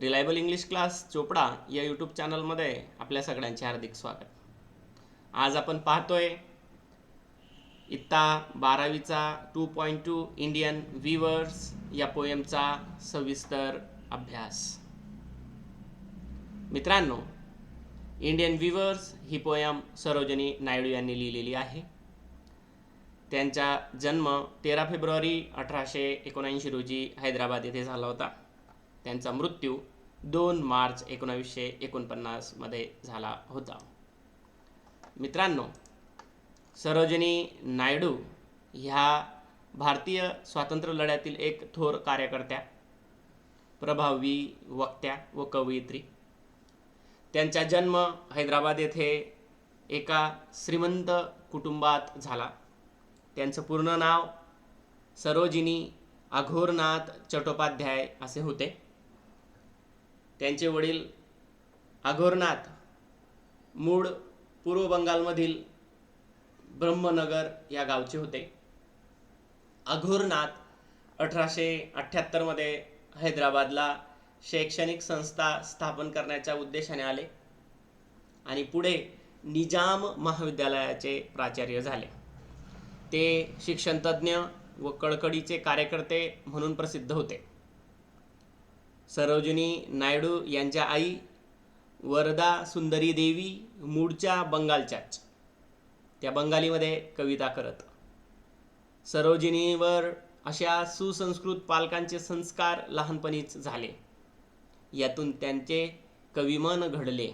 Reliable English class Chopra या YouTube चॅनलमध्ये आपल्या सगळ्यांचे हार्दिक स्वागत. आज आपण पाहतोय इत्ता 12वीचा 2.2 इंडियन वीवर्स या पोएमचा सविस्तर अभ्यास. मित्रांनो, इंडियन वीवर्स ही पोएम सरोजिनी नायडू यांनी लिहिलेली आहे. त्यांचा जन्म 13 फेब्रुवारी 1879 रोजी हैदराबाद येथे झाला होता. त्यांचा मृत्यू 2 मार्च 1949 मध्ये झाला होता. मित्रांनो, सरोजिनी नायडू ह्या भारतीय स्वातंत्र्य लढ्यातील एक थोर कार्यकर्त्या, प्रभावी वक्त्या व कवयित्री. त्यांचा जन्म हैदराबाद येथे एका श्रीमंत कुटुंबात झाला. त्यांचं पूर्ण नाव सरोजिनी अघोरनाथ चट्टोपाध्याय असे होते. त्यांचे वडील अघोरनाथ मूळ पूर्व बंगालमधील ब्रह्मनगर या गावचे होते. अघोरनाथ 1878 मध्ये हैदराबादला शैक्षणिक संस्था स्थापन करण्याच्या उद्देशाने आले आणि पुढे निजाम महाविद्यालयाचे प्राचार्य झाले. ते शिक्षणतज्ञ व कळकळीचे कार्यकर्ते म्हणून प्रसिद्ध होते. सरोजिनी नायडू यांच्या आई वरदा सुंदरी देवी मूळच्या बंगालच्याच. त्या बंगालीमध्ये कविता करत. सरोजिनीवर अशा सुसंस्कृत पालकांचे संस्कार लहानपणीच झाले. यातून त्यांचे कविमन घडले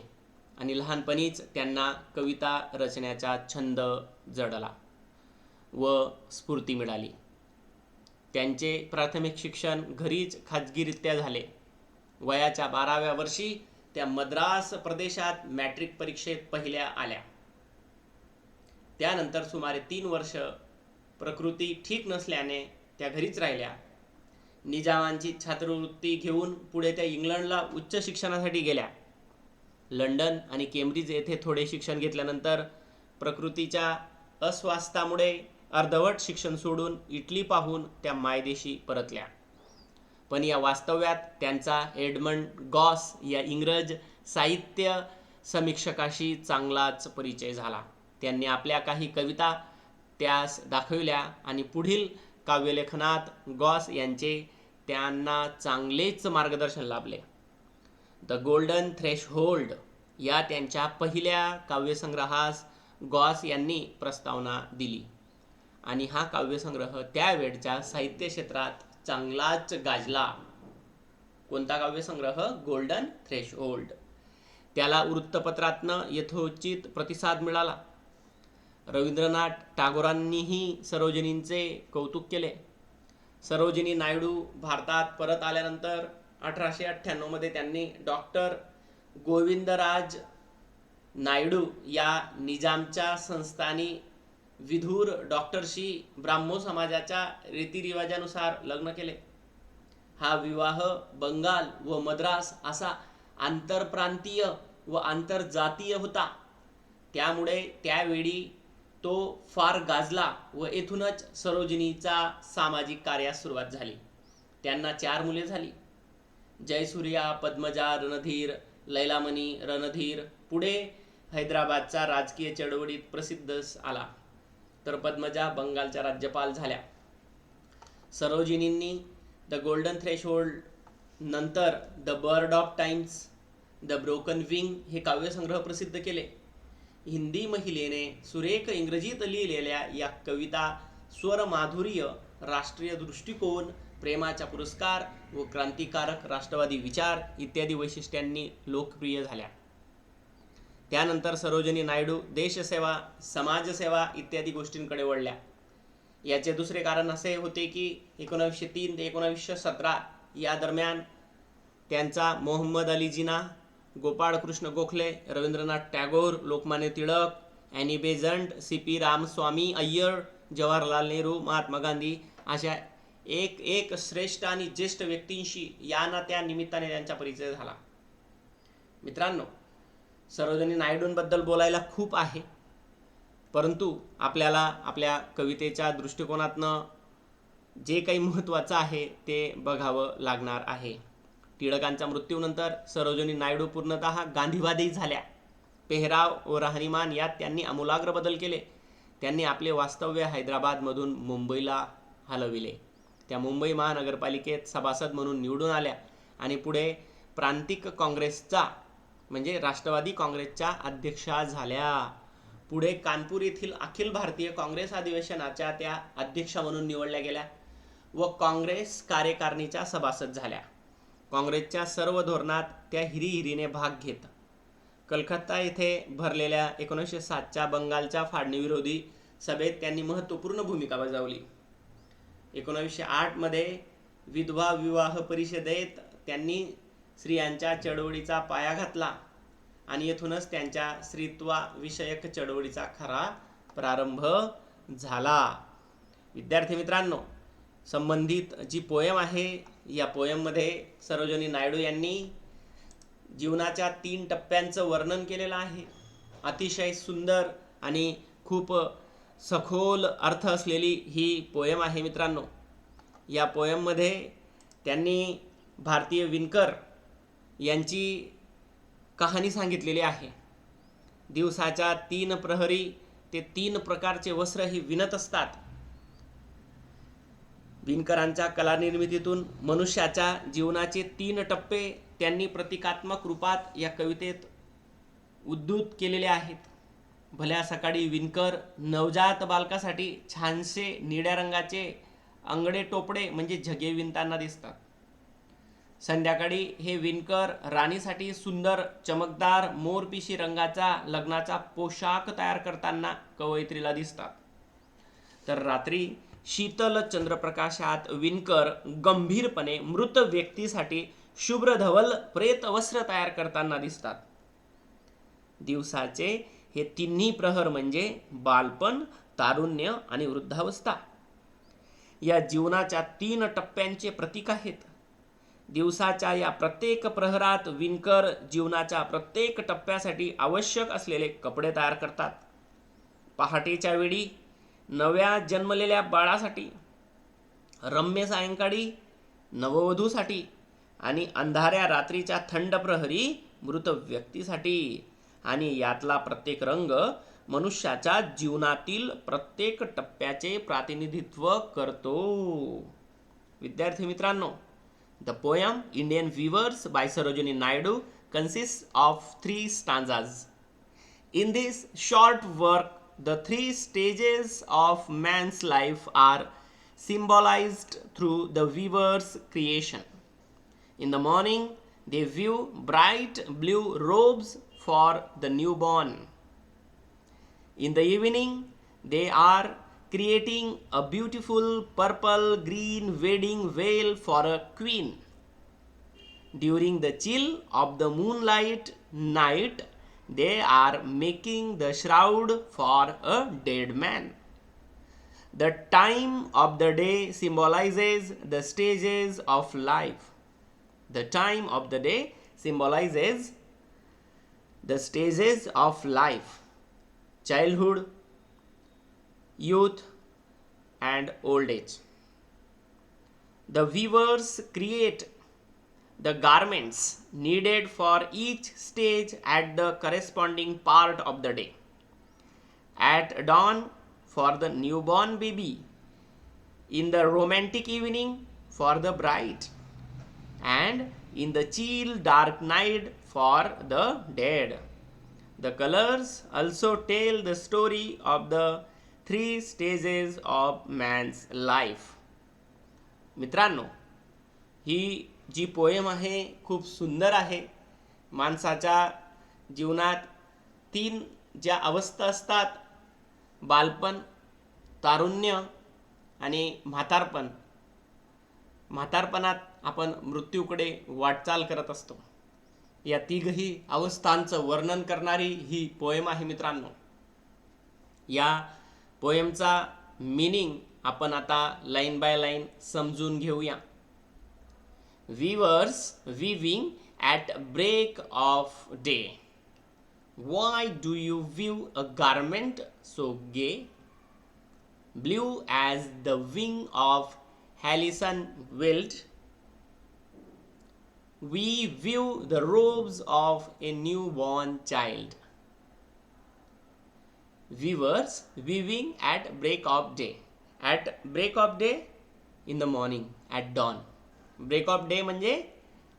आणि लहानपणीच त्यांना कविता रचण्याचा छंद जडला व स्फूर्ती मिळाली. त्यांचे प्राथमिक शिक्षण घरीच खाजगीरित्या झाले. वयाच्या 12व्या वर्षी त्या मद्रास प्रदेशात मॅट्रिक परीक्षेत पहिल्या आल्या. त्यानंतर सुमारे 3 वर्ष प्रकृती ठीक नसल्याने त्या घरीच राहिल्या. निजामांची छात्रवृत्ती घेऊन पुढे त्या इंग्लंडला उच्च शिक्षणासाठी गेल्या. लंडन आणि केम्ब्रिज येथे थोडे शिक्षण घेतल्यानंतर प्रकृतीच्या अस्वास्थ्यामुळे अर्धवट शिक्षण सोडून इटली पाहून त्या मायदेशी परतल्या. पण या वास्तव्यात त्यांचा एडमंड गॉस या इंग्रज साहित्य समीक्षकाशी चांगलाच परिचय झाला. त्यांनी आपल्या काही कविता त्यास दाखविल्या आणि पुढील काव्यलेखनात गॉस यांचे त्यांना चांगलेच मार्गदर्शन लाभले. द गोल्डन थ्रेशहोल्ड या त्यांच्या पहिल्या काव्यसंग्रहास गॉस यांनी प्रस्तावना दिली आणि हा काव्यसंग्रह त्यावेळच्या साहित्य क्षेत्रात चांगलाच गाजला. कोणता काव्यसंग्रह? Golden threshold. त्याला वृत्तपत्रातनं यथोचित प्रतिसाद मिळाला. रवींद्रनाथ टागोरांनीही सरोजिनींचे कौतुक केले. सरोजिनी नायडू भारतात परत आल्यानंतर 1898 मध्ये त्यांनी डॉक्टर गोविंदराज नायडू या निजामच्या संस्थानी विधुर डॉक्टरशी ब्राह्मो समाजाच्या रीतिरिवाजानुसार लग्न केले. हा विवाह बंगाल व मद्रास असा आंतरप्रांतीय व आंतरजातीय होता. त्यामुळे त्यावेळी तो फार गाजला व येथूनच सरोजिनीचा सामाजिक कार्यास सुरुवात झाली. त्यांना 4 मुले झाली. जयसूर्या, पद्मजा, रणधीर, लैलामणी, रणधीर पुढे हैदराबादचा राजकीय चळवळीत प्रसिद्ध आला, तर पद्मजा बंगालच्या राज्यपाल झाल्या. सरोजिनींनी द गोल्डन थ्रेशहोल्ड नंतर the bird of times, the broken wing हे काव्यसंग्रह प्रसिद्ध केले. हिंदी महिलेने सुरेख इंग्रजीत लिहिलेल्या या कविता स्वरमाधुर्य, राष्ट्रीय दृष्टिकोन, प्रेमाचा पुरस्कार व क्रांतिकारक राष्ट्रवादी विचार इत्यादी वैशिष्ट्यांनी लोकप्रिय झाल्या. त्यानंतर सरोजिनी नायडू देशसेवा, समाजसेवा इत्यादी गोष्टींकडे वळल्या. याचे दुसरे कारण असे होते की 1903 ते 1917 या दरम्यान त्यांचा Mohammad Ali Jinnah, Gopalkrishna Gokhale, Rabindranath Tagore, Lokmanya Tilak, Annie Besant, CP. Ramaswamy Iyer, Jawaharlal Nehru, Mahatma Gandhi अशा एक श्रेष्ठ आणि ज्येष्ठ व्यक्तींशी या ना त्या निमित्ताने त्यांचा परिचय झाला. मित्रांनो, सरोजिनी नायडूंबद्दल बोलायला खूप आहे, परंतु आपल्याला आपल्या कवितेच्या दृष्टिकोनातनं जे काही महत्त्वाचं आहे ते बघावं लागणार आहे. टिळकांच्या मृत्यूनंतर सरोजिनी नायडू पूर्णतः गांधीवादी झाल्या. पेहराव व राहणीमान यात त्यांनी आमूलाग्र बदल केले. त्यांनी आपले वास्तव्य हैदराबादमधून मुंबईला हलविले. त्या मुंबई महानगरपालिकेत सभासद म्हणून निवडून आल्या आणि पुढे प्रांतिक काँग्रेसचा म्हणजे राष्ट्रवादी काँग्रेसच्या अध्यक्षा झाल्या. पुढे कानपूर येथील अखिल भारतीय काँग्रेस अधिवेशनाच्या त्या अध्यक्षा म्हणून निवडल्या गेल्या व काँग्रेस कार्यकारिणीच्या सभासद झाल्या. काँग्रेसच्या सर्व धोरणात त्या हिरिहिरीने भाग घेत. कलकत्ता येथे भरलेल्या 1907च्या बंगालच्या फाळणीविरोधी सभेत त्यांनी महत्त्वपूर्ण भूमिका बजावली. 1908 मध्ये विधवा विवाह परिषदेत त्यांनी स्त्रियांच्या चळवळीचा पाया घातला आणि येथूनच त्यांच्या स्त्रीत्वविषयक चळवळीचा खरा प्रारंभ झाला. विद्यार्थी मित्रांनो, संबंधित जी पोयम आहे या पोयममध्ये सरोजिनी नायडू यांनी जीवनाच्या 3 टप्प्यांचं वर्णन केलेलं आहे. अतिशय सुंदर आणि खूप सखोल अर्थ असलेली ही पोयम आहे मित्रांनो. या पोयममध्ये त्यांनी भारतीय विणकर यांची कहाणी सांगितलेली आहे. दिवसाच्या 3 प्रहरी ते 3 प्रकारचे वस्त्र ही विणत असतात. विणकरांच्या कलानिर्मितीतून मनुष्याच्या जीवनाचे 3 टप्पे त्यांनी प्रतिकात्मक रूपात या कवितेत उद्धृत केलेले आहेत. भल्या सकाळी विणकर नवजात बालकासाठी छानसे निळ्या रंगाचे अंगडे टोपडे म्हणजे झगे विणताना दिसतात. संध्याकाळी हे विणकर राणीसाठी सुंदर चमकदार मोरपिशी रंगाचा लग्नाचा पोशाख तयार करताना कवयित्रीला दिसतात. तर रात्री शीतल चंद्रप्रकाशात विणकर गंभीरपणे मृत व्यक्तीसाठी शुभ्र धवल प्रेत वस्त्र तयार करताना दिसतात. दिवसाचे हे 3 प्रहर म्हणजे बालपण, तारुण्य आणि वृद्धावस्था या जीवनाच्या 3 टप्प्यांचे प्रतीक आहेत. दिवसाच्या या प्रत्येक प्रहरात विणकर जीवनाच्या प्रत्येक टप्प्यासाठी आवश्यक असलेले कपडे तयार करतात. पहाटेच्या वेळी नव्या जन्मलेल्या बाळासाठी, रम्य सायंकाळी नववधूसाठी आणि अंधाऱ्या रात्रीच्या थंड प्रहरी मृत व्यक्तीसाठी. आणि यातला प्रत्येक रंग मनुष्याच्या जीवनातील प्रत्येक टप्प्याचे प्रतिनिधित्व करतो. विद्यार्थी मित्रांनो, the poem Indian weavers by Sarojini Naidu consists of 3 stanzas. In this short work, the 3 stages of man's life are symbolized through the weaver's creation. In the morning, they weave bright blue robes for the newborn. In the evening, they are creating a beautiful purple green wedding veil for a queen. During the chill of the moonlight night, they are making the shroud for a dead man. The time of the day symbolizes the stages of life. The time of the day symbolizes the stages of life: childhood, youth, and old age. The weavers create the garments needed for each stage at the corresponding part of the day. At dawn, for the newborn baby. In the romantic evening, for the bride. And in the chill dark night, for the dead. The colors also tell the story of the 3 stages of man's life. मित्रांनो, ही जी poem आहे खूप सुंदर आहे. माणसाच्या जीवनात 3 ज्या अवस्था असतात, बालपण, तारुण्य आणि म्हातारपण. म्हातारपणात आपण मृत्यूकडे वाटचाल करत असतो. या 3ही अवस्थांचं वर्णन करणारी ही पोयम आहे मित्रांनो. या पोयमचा मीनिंग आपण आता लाईन बाय लाईन समजून घेऊया. Weavers weaving at break of day. Why do you weave a garment so gay? Blue as the wing of Halcyon wild. We view the robes of a newborn child. Weavers weaving at break of day. At break of day in the morning, at dawn. Break of day म्हणजे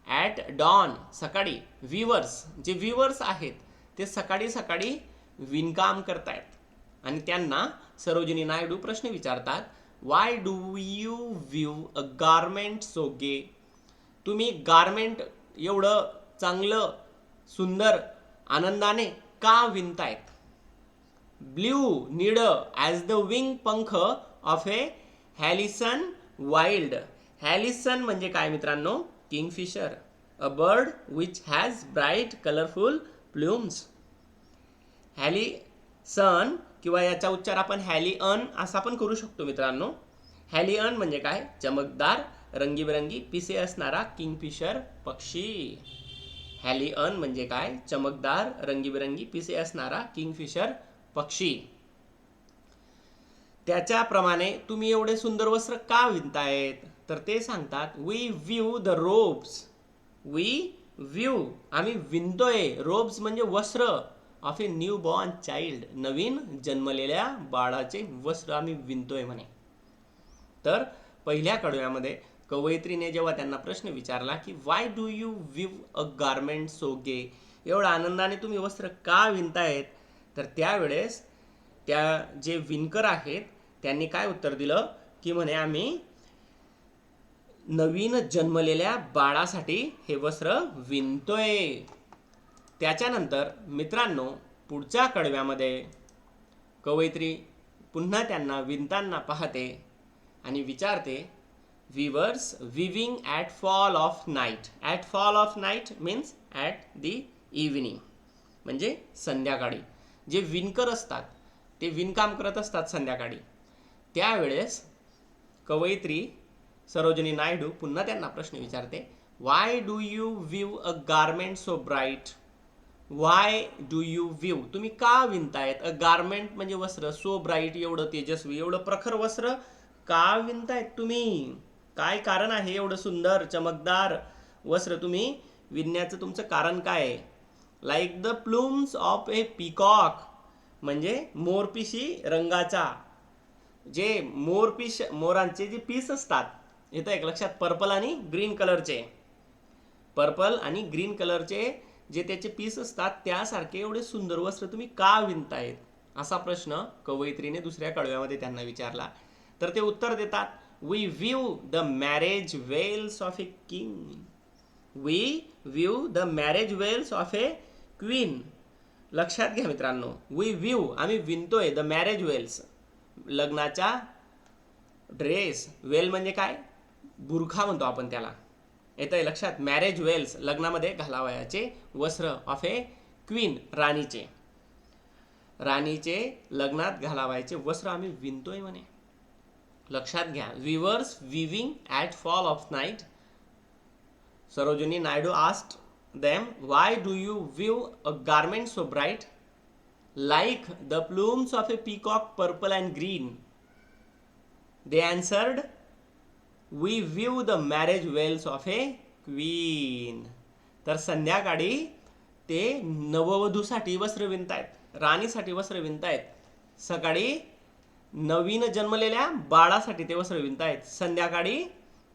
at dawn, सकाळी. Weavers, जे weavers आहेत ते सकाळी सकाळी विणकाम करतायत आणि त्यांना सरोजिनी नायडू प्रश्न विचारतात, why do you weave a garment so gay? तुम्ही गारमेंट एवढं चांगलं सुंदर आनंदाने का विणतायत? Blue need as the wing पंख of a halcyon wild. Halcyon म्हणजे काय मित्रांनो? Kingfisher, a bird which has bright colourful plumes. Halcyon किंवा याचा उच्चार आपण हॅलिअन असा पण करू शकतो मित्रांनो. हॅलिअन म्हणजे काय? चमकदार रंगीबेरंगी पिसे असणारा किंगफिशर पक्षी. हॅलिअन म्हणजे काय? चमकदार रंगीबेरंगी पिसे असणारा किंगफिशर पक्षी. त्याच्याप्रमाणे तुम्ही एवढे सुंदर वस्त्र का विणतायत? तर ते सांगतात, we view the robes. We view आम्ही विणतोय. रोब्स म्हणजे वस्त्र of a new born child. नवीन जन्मलेल्या बाळाचे वस्त्र आम्ही विणतोय म्हणे. तर पहिल्या कडव्यामध्ये कवयित्रीने जेव्हा त्यांना प्रश्न विचारला की why do you weave a garment so gay, एवढ्या आनंदाने तुम्ही वस्त्र का विणतायत, तर त्यावेळेस त्या जे विणकर आहेत त्यांनी काय उत्तर दिलं की म्हणे आम्ही नवीन जन्मलेल्या बाळासाठी हे वस्त्र विणतोय. त्याच्यानंतर मित्रांनो पुढच्या कडव्यामध्ये कवयित्री पुन्हा त्यांना विणताना पाहते आणि विचारते, weavers weaving at fall of night. At fall of night means at the evening म्हणजे संध्याकाळी. जे विणकर असतात ते विणकाम करत असतात संध्याकाळी. त्यावेळेस कवयित्री सरोजिनी नायडू पुन्हा त्यांना प्रश्न विचारते, Y do you weave a garment so bright? Y do you view, तुम्ही का विणतायत? अ गारमेंट म्हणजे वस्त्र, सो ब्राईट एवढं तेजस्वी, एवढं प्रखर वस्त्र का विणतायत तुम्ही? काय कारण आहे एवढं सुंदर चमकदार वस्त्र तुम्ही विणण्याचं तुमचं कारण काय आहे? Like the plumes of A peacock म्हणजे मोरपिशी रंगाचा. जे मोरांचे जे पीस असतात, येतं एक लक्षात, पर्पल आणि ग्रीन कलरचे. पर्पल आणि ग्रीन कलरचे जे त्याचे पीस असतात त्यासारखे एवढे सुंदर वस्त्र तुम्ही का विणतायत? असा प्रश्न कवयित्रीने दुसऱ्या कडव्यामध्ये त्यांना विचारला. तर ते उत्तर देतात, we view the marriage veils of a king. We view the marriage veils of a queen. लक्षात घ्या मित्रांनो, वी व्ह्यू आम्ही विणतोय द मॅरेज वेल्स लग्नाचा ड्रेस. वेल म्हणजे काय? बुरखा म्हणतो आपण त्याला. येतंय लक्षात? मॅरेज वेल्स लग्नामध्ये घालावयाचे वस्त्र ऑफ ए क्वीन राणीचे. राणीचे लग्नात घालावायचे वस्त्र आम्ही विणतोय म्हणे. लक्षात घ्या, weavers weaving at fall of night. Sarojini Naidu asked them, why do you view a garment so bright, like the plumes of a peacock, purple and green? They answered, we view the marriage veils of a queen. तर संध्याकाळी ते नववधूसाठी वस्त्र विणतायत, राणीसाठी वस्त्र विणतायत. सकाळी नवीन जन्मलेल्या बाळासाठी ते वस्त्र विणतायत, संध्याकाळी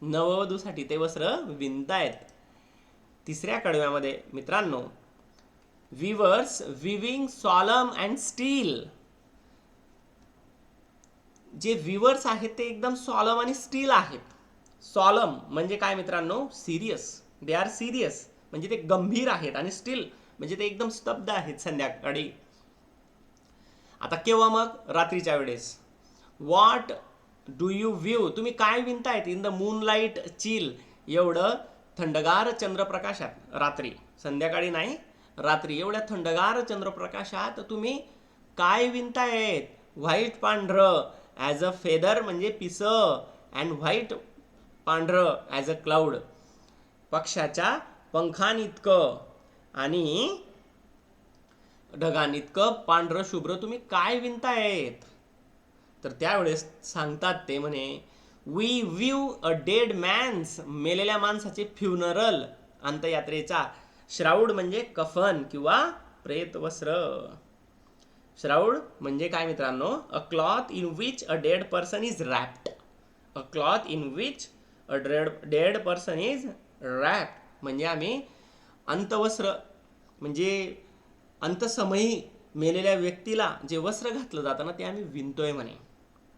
नववधूसाठी ते वस्त्र विणतायत. तिसऱ्या कडव्यामध्ये मित्रांनो, weavers weaving solemn and still. जे वीवर्स आहेत ते एकदम सॉलम आणि स्टील आहेत. सॉलम म्हणजे काय मित्रांनो? सिरियस. दे आर सिरियस म्हणजे ते गंभीर आहेत, आणि स्टील म्हणजे ते एकदम स्तब्ध आहेत संध्याकाळी. आता केव्हा? मग रात्रीच्या वेळेस. व्हॉट डू यू व्ह्यू, तुम्ही काय विणतायत? इन द मूनलाईट चिल, एवढं थंडगार चंद्रप्रकाशात. रात्री, संध्याकाळी नाही, रात्री एवढ्या थंडगार चंद्रप्रकाशात तुम्ही काय विणतायत? व्हाईट पांढरं ॲज अ फेदर म्हणजे पिस, अँड व्हाईट पांढरं ॲज अ क्लाउड पक्षाच्या पंखांइतकं आणि ढगांइतकं पांढरं शुभ्र तुम्ही काय विणतायत? तर त्यावेळेस सांगतात ते म्हणे, we weave a dead man's, मेलेल्या माणसाचे फ्युनरल अंत्ययात्रेचा. श्राउड म्हणजे कफन किंवा प्रेतवस्त्र. श्राउड म्हणजे काय मित्रांनो? अ cloth in which a dead person is wrapped. A cloth in which a dead person is wrapped म्हणजे आम्ही अंतवस्त्र म्हणजे अंतसमयी मेलेल्या व्यक्तीला जे वस्त्र घातलं जातं ना ते आम्ही विणतोय म्हणे.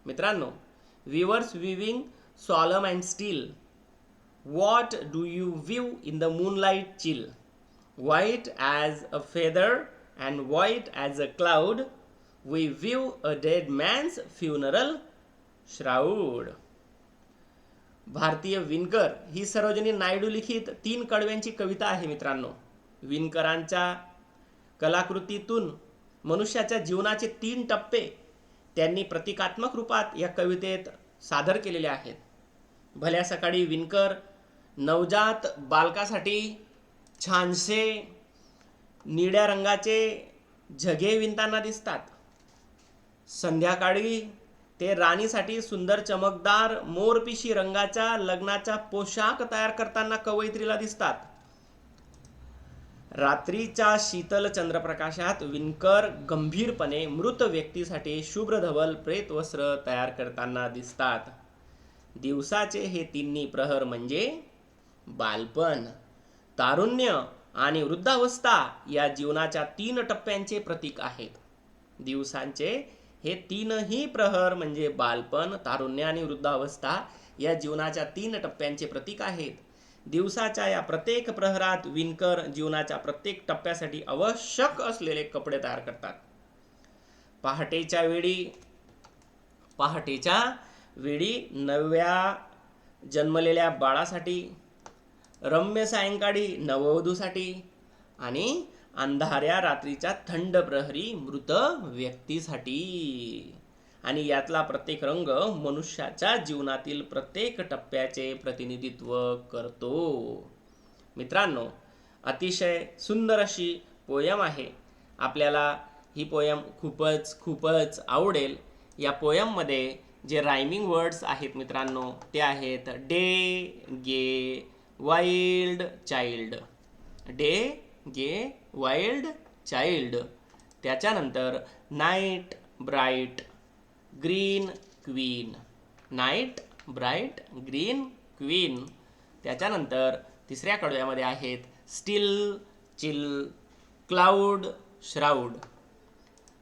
मित्रांनो, weavers viewing solemn and steel. What do you view in the moonlight chill? White as a feather and white as a cloud, we view a dead man's funeral shroud. भारतीय विणकर ही सरोजिनी नायडू लिखित 3 कडव्यांची कविता आहे मित्रांनो. विणकरांच्या कलाकृतीतून मनुष्याच्या जीवनाचे 3 टप्पे त्यांनी प्रतिकात्मक रूपात या कवितेत सादर केलेले आहेत. भल्या सकाळी विणकर नवजात बालकासाठी छानसे निळ्या रंगाचे झगे विणताना दिसतात. संध्याकाळी ते राणीसाठी सुंदर चमकदार मोरपिशी रंगाचा लग्नाचा पोशाख तयार करताना कवयित्रीला दिसतात. रात्रीच्या शीतल चंद्रप्रकाशात विणकर गंभीरपणे मृत व्यक्तीसाठी शुभ्र धवल प्रेतवस्त्र तयार करताना दिसतात. दिवसाचे हे तिन्ही प्रहर म्हणजे बालपण, तारुण्य आणि वृद्धावस्था या जीवनाच्या 3 टप्प्यांचे प्रतीक आहेत. दिवसांचे हे 3ही प्रहर म्हणजे बालपण, तारुण्य आणि वृद्धावस्था या जीवनाच्या 3 टप्प्यांचे प्रतीक आहेत. दिवसाच्या या प्रत्येक प्रहरात विणकर जीवनाच्या प्रत्येक टप्प्यासाठी आवश्यक असलेले कपडे तयार करतात. पहाटेच्या वेळी नव्या जन्मलेल्या बाळासाठी, रम्य सायंकाळी नववधूसाठी आणि अंधाऱ्या रात्रीच्या थंड प्रहरी मृत व्यक्तीसाठी. आणि यातला प्रत्येक रंग मनुष्याच्या जीवनातील प्रत्येक टप्प्याचे प्रतिनिधित्व करतो. मित्रांनो, अतिशय सुंदर अशी पोयम आहे. आपल्याला ही पोयम खूपच आवडेल. या पोयममध्ये जे रायमिंग वर्ड्स आहेत मित्रांनो ते आहेत डे गे वाईल्ड चाइल्ड. डे गे वाईल्ड चाइल्ड. त्याच्यानंतर night bright green queen. Night bright green queen. त्याच्यानंतर तिसऱ्या कडव्यामध्ये आहेत स्टिल चिल क्लाउड श्राउड.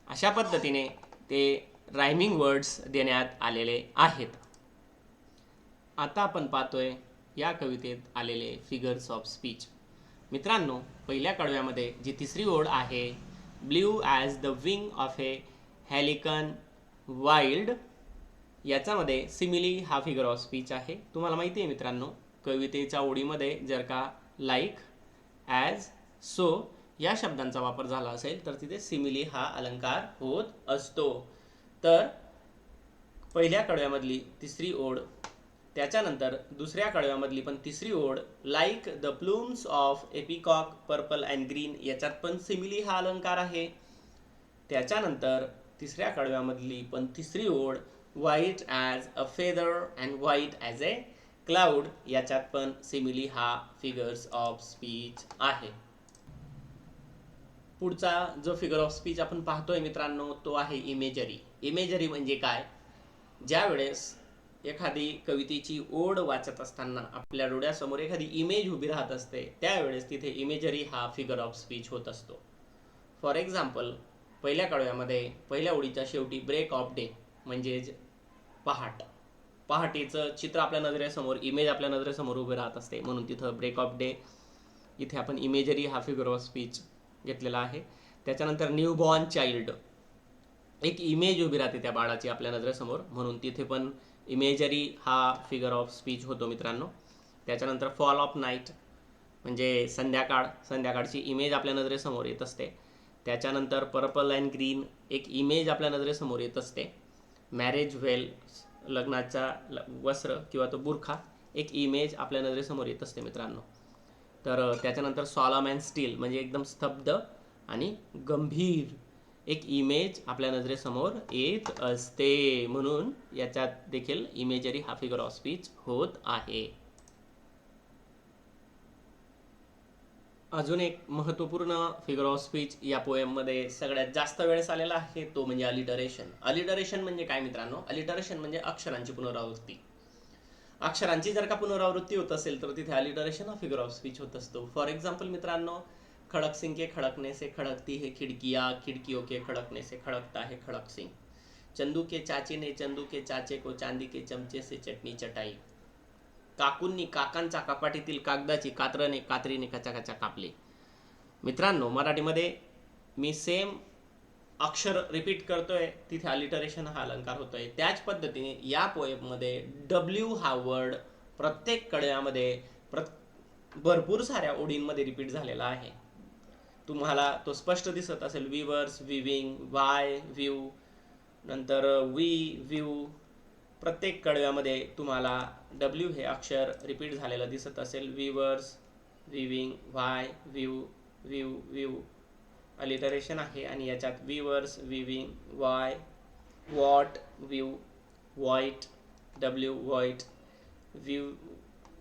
अशा पद्धतीने ते रायमिंग वर्ड्स देण्यात आलेले आहेत. आता आपण पाहतोय या कवितेत आलेले फिगर्स ऑफ स्पीच. मित्रांनो, पहिल्या कडव्यामध्ये जी तिसरी ओळ आहे blue as the wing of A हेलिकन wild, याच्यामध्ये सिमिली हा फिगर ऑफ स्पीच आहे. तुम्हाला माहिती आहे मित्रांनो, कवितेच्या ओळीमध्ये जर का लाईक, ॲज, सो या शब्दांचा वापर झाला असेल तर तिथे सिमिली हा अलंकार होत असतो. तर पहिल्या कडव्यामधली तिसरी ओळ, त्याच्यानंतर दुसऱ्या कडव्यामधली पण तिसरी ओळ like the plumes of A peacock purple and green, याच्यात पण सिमिली हा अलंकार आहे. त्याच्यानंतर तिसऱ्या कडव्यामधली पण तिसरी ओळ white as a feather and white as A cloud, याच्यात पण सिमिली हा फिगर्स ऑफ स्पीच आहे. पुढचा जो फिगर ऑफ स्पीच आपण पाहतोय मित्रांनो तो आहे इमेजरी. इमेजरी म्हणजे काय? ज्या वेळेस एखादी कवितेची ओढ वाचत असताना आपल्या डोळ्यासमोर एखादी इमेज उभी राहत असते त्यावेळेस तिथे इमेजरी हा फिगर ऑफ स्पीच होत असतो. फॉर एक्झाम्पल, पहिल्या कडव्यामध्ये पहिल्या ओळीच्या शेवटी ब्रेक ऑफ डे म्हणजेच पहाटेचं चित्र आपल्या नजरेसमोर, इमेज आपल्या नजरेसमोर उभे राहत असते म्हणून तिथं ब्रेक ऑफ डे, इथे आपण इमेजरी हा फिगर ऑफ स्पीच घेतलेला आहे. त्याच्यानंतर न्यू बॉर्न चाइल्ड, एक इमेज उभी राहते त्या बाळाची आपल्या नजरेसमोर म्हणून तिथे पण इमेजरी हा फिगर ऑफ स्पीच होतो मित्रांनो. त्याच्यानंतर फॉल ऑफ नाईट म्हणजे संध्याकाळची इमेज आपल्या नजरेसमोर येत असते. त्याच्यानंतर पर्पल अँड ग्रीन, एक इमेज आपल्या नजरेसमोर येत असते. मॅरेज वेल, लग्नाचा वस्त्र किंवा तो बुरखा, एक इमेज आपल्या नजरेसमोर येत असते मित्रांनो. तर त्याच्यानंतर सॉलम अँड स्टील म्हणजे एकदम स्तब्ध आणि गंभीर, एक इमेज आपल्या नजरेसमोर येत असते म्हणून याच्यात देखील इमेजरी हा फिगर ऑफ स्पीच होत आहे. अजून एक महत्त्वपूर्ण फिगर ऑफ स्पीच या पोएममध्ये सगळ्यात जास्त वेळेस आलेला आहे तो म्हणजे अलिटरेशन. अलिटरेशन म्हणजे काय मित्रांनो? अलिटरेशन म्हणजे अक्षरांची पुनरावृत्ती. अक्षरांची जर का पुनरावृत्ती होत असेल तर तिथे अलिटरेशन हा फिगर ऑफ स्पीच होत असतो. फॉर एक्झाम्पल मित्रांनो, खड़क सिंह के खड़कने से खड़कती है खिड़कियाँ, खिड़कियों के खड़कने से खड़कता है खड़क सिंह. चंदू के चाचे ने चंदू के चाचे को चांदी के चमचे से चटनी चटाई. काकूंनी काकांचा कपाटीतील कागदाची कात्रीने कचाकचा कापली. मित्रांनो, मराठीमध्ये मी सेम अक्षर रिपीट करतोय, तिथे अलिटरेशन हा अलंकार होतोय. त्याच पद्धतीने या पोएममध्ये डब्ल्यू हा वर्ड प्रत्येक कडव्यामध्ये भरपूर साऱ्या ओळींमध्ये रिपीट झालेला आहे. तुम्हाला तो स्पष्ट दिसत असेल. विवर्स, विविंग, वाय, व्ह्यू, नंतर वी, व्ह्यू, प्रत्येक कडव्यामध्ये तुम्हाला डब्ल्यू हे अक्षर रिपीट झालेलं दिसत असेल. Weavers, weaving, why, view, view, view alliteration आहे. आणि याच्यात weavers, weaving, why, what, view, white, W, white, view,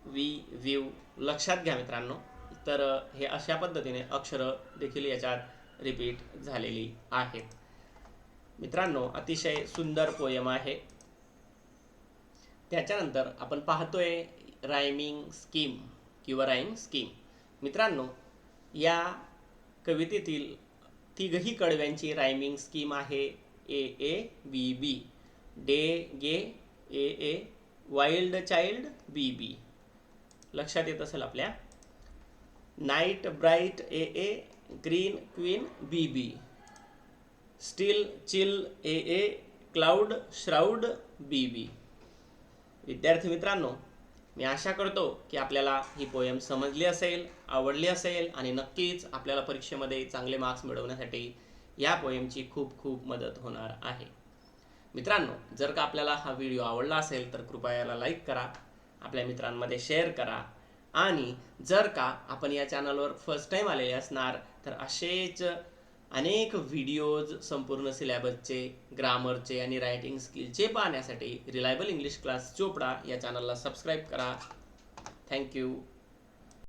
we, view. लक्षात घ्या मित्रांनो. तर हे अशा पद्धतीने अक्षरं देखील याच्यात रिपीट झालेली आहेत. मित्रांनो, अतिशय सुंदर पोयम आहे. त्याच्यानंतर आपण पाहतोय रायमिंग स्कीम किंवा राईम स्कीम. मित्रांनो, या कवितेतील तिघही कडव्यांची रायमिंग स्कीम आहे A A B B. Day gay A A, wild child B B. लक्षात येत असेल आपल्या. Night bright A A, green queen B B. Still chill A A, cloud shroud B B. विद्यार्थी मित्रांनो, मी आशा करतो की आपल्याला ही पोएम समजली असेल, आवडली असेल आणि नक्कीच आपल्याला परीक्षेमध्ये चांगले मार्क्स मिळवण्यासाठी या पोएमची खूप खूप मदत होणार आहे. मित्रांनो, जर का आपल्याला हा व्हिडिओ आवडला असेल तर कृपया याला लाईक करा, आपल्या मित्रांमध्ये शेअर करा. आणि जर का आपण या चॅनलवर फर्स्ट टाईम आलेले असणार तर असेच अनेक व्हिडिओज संपूर्ण सिलेबसचे, ग्रामरचे आणि रायटिंग स्किलचे पाहण्यासाठी रिलायबल इंग्लिश क्लास चोपडा या चॅनलला सबस्क्राईब करा. थँक्यू.